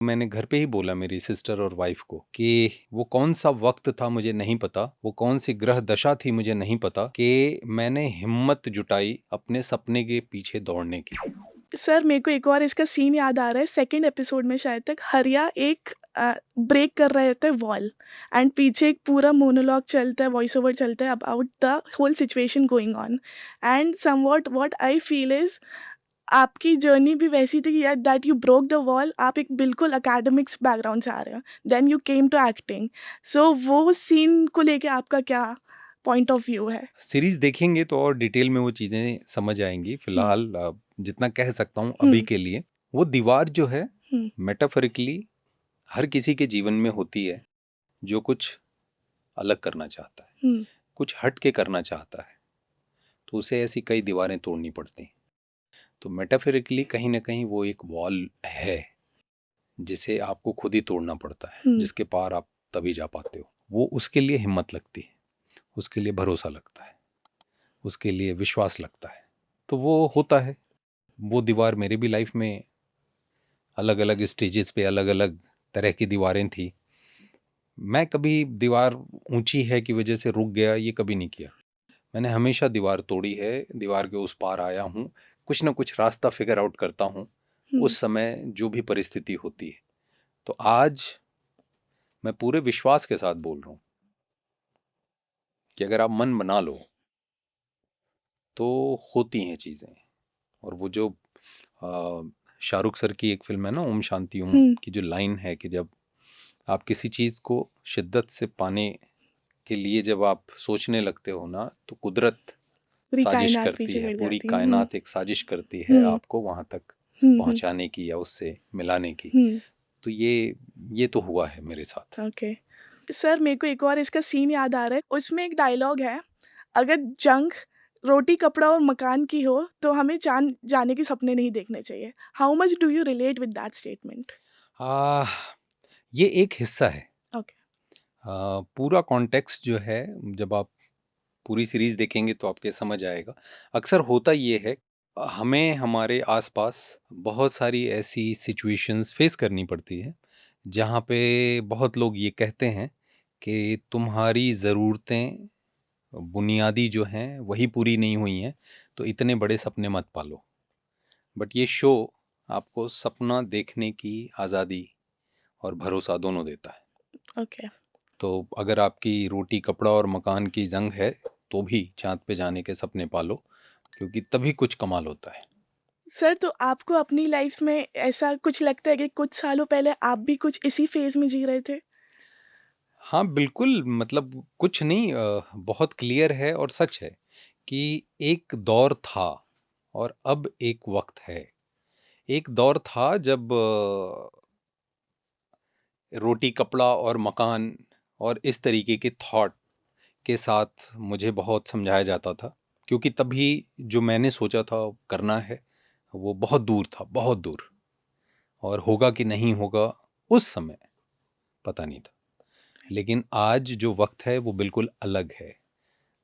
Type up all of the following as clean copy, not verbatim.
मैंने घर पे ही बोला मेरी सिस्टर और वाइफ को कि वो कौन सा वक्त था मुझे नहीं पता, वो कौन सी ग्रह दशा थी मुझे नहीं पता कि मैंने हिम्मत जुटाई अपने सपने के पीछे दौड़ने की। सर मेरे को एक और इसका सीन याद आ रहा है, सेकंड एपिसोड में शायद तक हरिया एक ब्रेक कर रहे होते हैं वॉल एंड पीछे एक पूरा मोनोलॉग चलता है, वॉइस ओवर चलता है about the whole situation going on and somewhat what I feel is आपकी जर्नी भी वैसी थी कि that you broke the wall, आप एक बिल्कुल एकेडमिक्स बैकग्राउंड से आ रहे हो, then you came to acting. So वो सीन को लेके आपका क्या पॉइंट ऑफ व्यू है? सीरीज देखेंगे तो और डिटेल में वो चीजें समझ आएंगी। हम्म, फिलहाल जितना कह सकता हूँ अभी हम्म, के लिए, वो दीवार जो है हम्म, मेटाफोरिकली हर किसी के जीवन में होती है जो कुछ अलग करना चाहता है, हम्म, कुछ हट के करना चाहता है, तो उसे ऐसी कई दीवारें तोड़नी पड़ती हैं। तो मेटाफोरिकली कहीं ना कहीं वो एक वॉल है जिसे आपको खुद ही तोड़ना पड़ता है, हम्म, जिसके पार आप तभी जा पाते हो। वो उसके लिए हिम्मत लगती है, उसके लिए भरोसा लगता है, उसके लिए विश्वास लगता है। तो वो होता है। वो दीवार मेरे भी लाइफ में अलग अलग स्टेजेस पे अलग अलग तरह की दीवारें थी। मैं कभी दीवार ऊंची है की वजह से रुक गया, ये कभी नहीं किया। मैंने हमेशा दीवार तोड़ी है, दीवार के उस पार आया हूँ, कुछ ना कुछ रास्ता फिगर आउट करता हूँ हम्म, उस समय जो भी परिस्थिति होती है। तो आज मैं पूरे विश्वास के साथ बोल रहा हूँ कि अगर आप मन बना लो तो होती हैं चीज़ें। और वो जो शाहरुख सर की एक फिल्म है ना, ओम शांति ओम, हम्म, की जो लाइन है कि जब आप किसी चीज़ को शिद्दत से पाने के लिए जब आप सोचने लगते हो ना, तो कुदरत पूरी साजिश कायनात करती पीछे है, पड़ पूरी जाती है। कायनात एक साजिश करती है हुँ, आपको वहाँ तक हुँ, हुँ, पहुँचाने की या उससे मिलाने की। हुँ, तो ये तो हुआ है मेरे साथ। ओके। सर मेरे को एक और इसका सीन याद आ रहा है, उसमें एक डायलॉग है, अगर जंग रोटी, कपड़ा और मकान की हो, तो हमें चाँद जाने के सपने नहीं देखने चाहिए। How much do you relate with that statement? Ah, ये एक हिस्सा है। ओके। पूरा कॉन्टेक्स्ट जो है, जब आप पूरी सीरीज देखेंगे तो आपके समझ आएगा। अक्सर होता ये है, हमें हमारे आसपास बहुत सारी ऐसी सिचुएशंस फेस करनी पड़ती है जहाँ पे बहुत लोग ये कहते हैं कि तुम्हारी ज़रूरतें बुनियादी जो हैं वही पूरी नहीं हुई हैं, तो इतने बड़े सपने मत पालो। बट ये शो आपको सपना देखने की आज़ादी और भरोसा दोनों देता है। ओके। तो अगर आपकी रोटी कपड़ा और मकान की जंग है तो भी चांद पे जाने के सपने पालो, क्योंकि तभी कुछ कमाल होता है। सर तो आपको अपनी लाइफ़ में ऐसा कुछ लगता है कि कुछ सालों पहले आप भी कुछ इसी फ़ेज़ में जी रहे थे? हाँ बिल्कुल, मतलब कुछ नहीं, बहुत क्लियर है और सच है कि एक दौर था और अब एक वक्त है। एक दौर था जब रोटी कपड़ा और मकान और इस तरीके के थॉट के साथ मुझे बहुत समझाया जाता था, क्योंकि तभी जो मैंने सोचा था करना है वो बहुत दूर था, बहुत दूर। और होगा कि नहीं होगा उस समय पता नहीं था। लेकिन आज जो वक्त है वो बिल्कुल अलग है।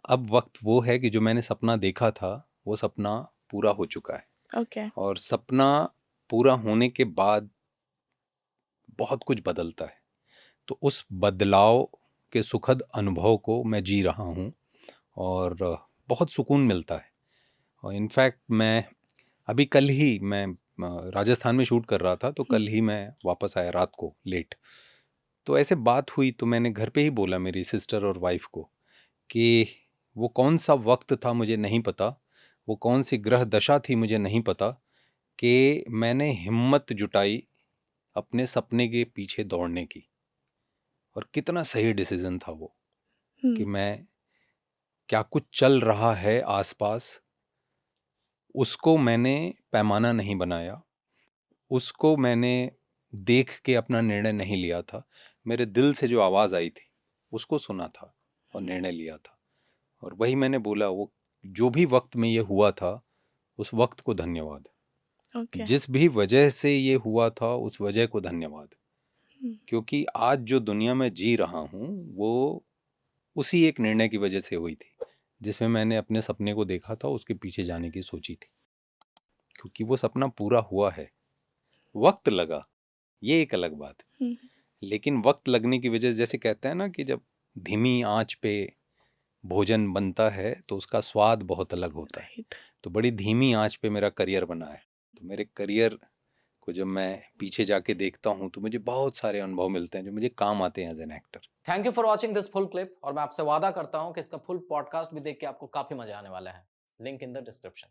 अब वक्त वो है कि जो मैंने सपना देखा था वो सपना पूरा हो चुका है। ओके। और सपना पूरा होने के बाद बहुत कुछ बदलता है। तो उस बदलाव के सुखद अनुभव को मैं जी रहा हूँ और बहुत सुकून मिलता है। और इनफैक्ट मैं अभी कल ही मैं राजस्थान में शूट कर रहा था, तो हुँ, कल ही मैं वापस आया रात को लेट। तो ऐसे बात हुई तो मैंने घर पे ही बोला मेरी सिस्टर और वाइफ को कि वो कौन सा वक्त था मुझे नहीं पता, वो कौन सी ग्रह दशा थी मुझे नहीं पता कि मैंने हिम्मत जुटाई अपने सपने के पीछे दौड़ने की। और कितना सही डिसीजन था वो, कि हुँ, मैं, क्या कुछ चल रहा है आसपास उसको मैंने पैमाना नहीं बनाया, उसको मैंने देख के अपना निर्णय नहीं लिया था। मेरे दिल से जो आवाज़ आई थी उसको सुना था और निर्णय लिया था। और वही मैंने बोला, वो जो भी वक्त में ये हुआ था उस वक्त को धन्यवाद। ओके। जिस भी वजह से ये हुआ था उस वजह को धन्यवाद। हुँ, क्योंकि आज जो दुनिया में जी रहा हूँ वो उसी एक निर्णय की वजह से हुई थी, जिसमें मैंने अपने सपने को देखा था, उसके पीछे जाने की सोची थी। क्योंकि वो सपना पूरा हुआ है, वक्त लगा, ये एक अलग बात है। हुँ, लेकिन वक़्त लगने की वजह से जैसे कहते हैं ना कि जब धीमी आँच पे भोजन बनता है तो उसका स्वाद बहुत अलग होता है। राइट। तो बड़ी धीमी आँच पे मेरा करियर बना है। तो मेरे करियर को जब मैं पीछे जाके देखता हूँ तो मुझे बहुत सारे अनुभव मिलते हैं जो मुझे काम आते हैं as an actor. Thank you for watching this full clip और मैं आपसे वादा करता हूं कि इसका फुल पॉडकास्ट भी देख के आपको काफी मजा आने वाला है। Link in the description.